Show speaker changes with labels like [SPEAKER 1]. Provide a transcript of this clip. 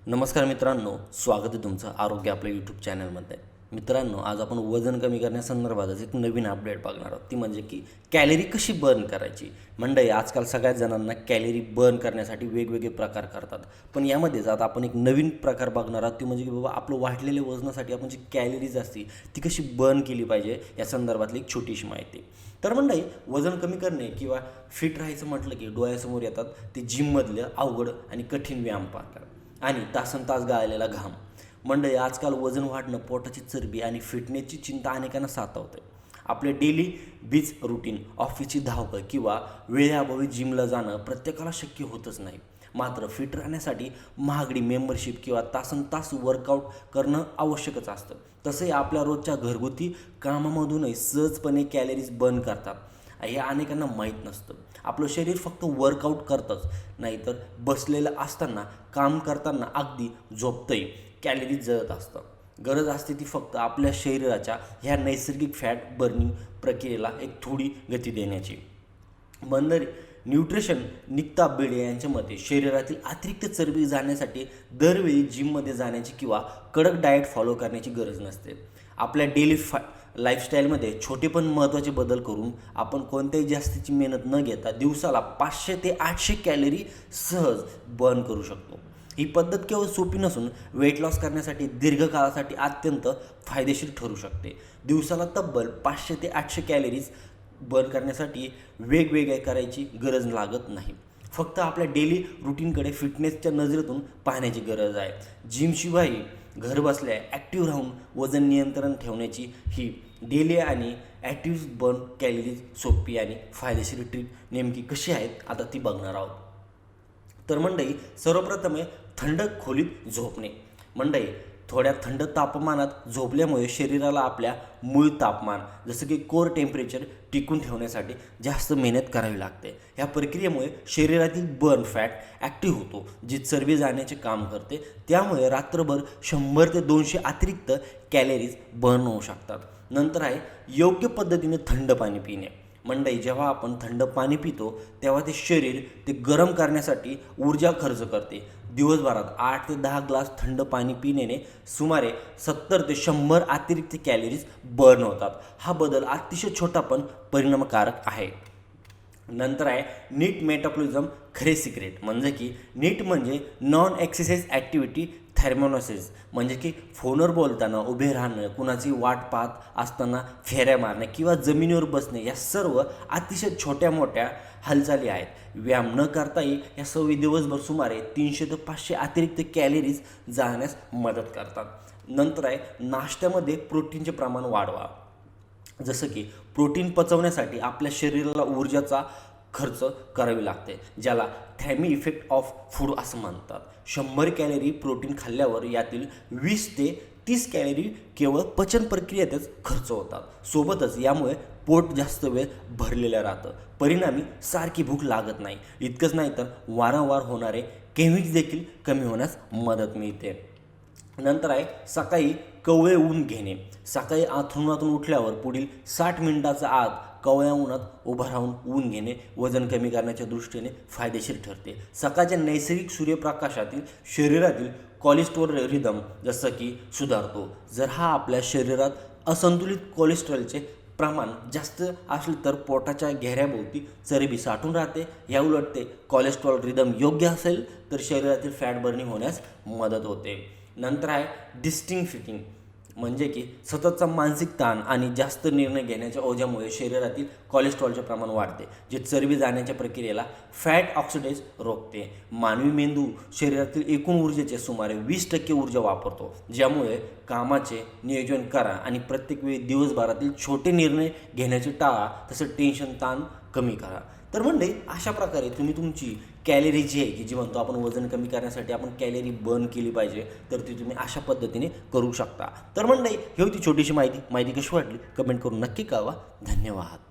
[SPEAKER 1] नमस्कार मित्रांनो, स्वागत आहे तुमचं आरोग्य आपल्या यूट्यूब चॅनलमध्ये. मित्रांनो, आज आपण वजन कमी करण्यासंदर्भातच एक नवीन अपडेट बघणार आहोत. ती म्हणजे की कॅलरी कशी बर्न करायची. मंडळी, आजकाल सगळ्याच जणांना कॅलरी बर्न करण्यासाठी वेगवेगळे प्रकार करतात. पण यामध्येच आता आपण एक नवीन प्रकार बघणार आहोत. ती म्हणजे की बाबा आपलं वाढलेल्या वजनासाठी आपण जी कॅलरीज असते ती कशी बर्न केली पाहिजे या संदर्भातली एक छोटीशी माहिती. तर मंडळी, वजन कमी करणे किंवा फिट राहायचं म्हटलं की डोळ्यासमोर येतात ते जिममधलं अवघड आणि कठीण व्यायाम प्रकार आणि तासनतास गाळलेला घाम. मंडळी, आजकाल वजन वाढणं, पोटाची चरबी आणि फिटनेसची चिंता अनेकांना सातावते. आपले डेली बीच रुटीन, ऑफिसची धावपळ किंवा वेळेअभावी जिमला जाणं प्रत्येकाला शक्य होतच नाही. मात्र फिट राहण्यासाठी महागडी मेंबरशिप किंवा तासनतास वर्कआउट करणं आवश्यकच असतं. तसंही आपल्या रोजच्या घरगुती कामामधूनही सहजपणे कॅलरीज बर्न करतात हे अनेकांना माहीत नसतं. आपलं शरीर फक्त वर्कआउट करतंच नाही, तर बसलेलं असताना, काम करताना, अगदी झोपतंही कॅलरीज जळत असतं. गरज असते ती फक्त आपल्या शरीराच्या ह्या नैसर्गिक फॅट बर्निंग प्रक्रियेला एक थोडी गती देण्याची. मंदरी न्यूट्रिशन निक्ता बेडे यांच्या मते शरीरातील अतिरिक्त चरबी जाण्यासाठी दरवेळी जिममध्ये जाण्याची किंवा कडक डाएट फॉलो करण्याची गरज नसते. आपल्या डेली लाईफस्टाईलमध्ये छोटे पण महत्त्वाचे बदल करून आपण कोणत्याही जास्तीची मेहनत न घेता दिवसाला 500 ते 800 कॅलरी सहज बर्न करू शकतो. ही पद्धत केवळ सोपी नसून वेट लॉस करण्यासाठी दीर्घकाळासाठी अत्यंत फायदेशीर ठरू शकते. दिवसाला तब्बल 500 ते 800 कॅलरीज बर्न करण्यासाठी वेगवेगळे करायची गरज लागत नाही. फक्त आपल्या डेली रुटीनकडे फिटनेसच्या नजरेतून पाहण्याची गरज आहे. जिमशिवायही घर बसल्या ॲक्टिव्ह राहून वजन नियंत्रण ठेवण्याची ही डेली आणि ॲक्टिव्ह बर्न कॅलरीज सोपी आणि फायदेशीर ट्रिक नेमकी कशी आहेत, आता ती बघणार आहोत. तर मंडळी, सर्वप्रथम आहे थंड खोलीत झोपणे. मंडळी, थोड्या थंड तापमानात झोपल्यामुळे शरीराला आपल्या मूळ तापमान जसं की कोर टेम्परेचर टिकून ठेवण्यासाठी जास्त मेहनत करावी लागते. या प्रक्रियेमुळे शरीरातील बर्न फॅट ॲक्टिव्ह होतो, जी चरबी जाण्याचे काम करते. त्यामुळे रात्रभर 100 ते 200 अतिरिक्त कॅलरीज बर्न होऊ शकतात. नंतर आहे योग्य पद्धतीने थंड पाणी पिणे. मंडळी, जेव्हा आपण थंड पाणी पितो तेव्हा ते शरीर ते गरम करण्यासाठी ऊर्जा खर्च करते. दिवसभरात 8 ते 10 ग्लास थंड पाणी पिण्याने सुमारे 70 ते 100 अतिरिक्त कॅलरीज बर्न होतात. हा बदल अतिशय छोटा पण परिणामकारक आहे. नंतर आहे नीट मेटाबॉलिझम खरे सिक्रेट. म्हणजे की नीट म्हणजे नॉन एक्सरसाइज ॲक्टिव्हिटी थर्मोनॉसिस. म्हणजे की फोनवर बोलताना उभे राहणं, कुणाची वाट पाहत असताना फेऱ्या मारणे किंवा जमिनीवर बसणे या सर्व अतिशय छोट्या मोठ्या हालचाली आहेत. व्यायाम न करताही या सवयी दिवसभर सुमारे 300 ते 500 अतिरिक्त कॅलरीज जाळण्यास मदत करतात. नंतर आहे नाश्त्यामध्ये प्रोटीनचे प्रमाण वाढवा. जसं की प्रोटीन पचवण्यासाठी आपल्या शरीराला ऊर्जाचा खर्च करावी लागते, ज्याला थॅमी इफेक्ट ऑफ फूड असं म्हणतात. 100 कॅलरी प्रोटीन खाल्ल्यावर यातील 20 ते 30 कॅलरी केवळ पचन प्रक्रियेतच खर्च होतात. सोबतच यामुळे पोट जास्त वेळ भरलेलं राहतं. परिणामी सारखी भूक लागत नाही. इतकंच नाही तर वारंवार होणारे केव्हिंग्ज देखील कमी होण्यास मदत मिळते. नंतर आहे सकाळी कवळे ऊन घेणे. सकाळी अंथरुणातून उठल्यावर पुढील 60 मिनिटाच्या आत कवळ्या उन्हात उभं राहून ऊन घेणे वजन कमी करण्याच्या दृष्टीने फायदेशीर ठरते. सकाळच्या नैसर्गिक सूर्यप्रकाशातील शरीरातील कोलेस्ट्रॉल रिदम जसं की सुधारतो. जर हा आपल्या शरीरात असंतुलित कोलेस्ट्रॉलचे प्रमाण जास्त असले तर पोटाच्या घेऱ्याभोवती चरबी साठून राहते. या उलट ते कोलेस्ट्रॉल रिदम योग्य असेल तर शरीरातील फॅट बर्निंग होण्यास मदत होते. नंतर आहे डिस्टिंग फिटिंग. म्हणजे की सततचा मानसिक ताण आणि जास्त निर्णय घेण्याच्या ओझ्यामुळे शरीरातील कोलेस्ट्रॉलचे प्रमाण वाढते, जे चरबी जाण्याच्या प्रक्रियेला फॅट ऑक्सिडेज रोखते. मानवी मेंदू शरीरातील एकूण ऊर्जेचे सुमारे 20% ऊर्जा वापरतो, ज्यामुळे कामाचे नियोजन करा आणि प्रत्येक वेळी दिवसभरातील छोटे निर्णय घेण्याचे टाळा. तसं टेन्शन ताण कमी करा. तर म्हणजे अशा प्रकारे तुम्ही तुमची कॅलरी जी आहे की जी म्हणतो आपण वजन कमी करण्यासाठी आपण कॅलरी बर्न केली पाहिजे, तर ती तुम्ही अशा पद्धतीने करू शकता. तर म्हणजे ही होती छोटीशी माहिती कशी वाटली कमेंट करून नक्की कळवा. धन्यवाद.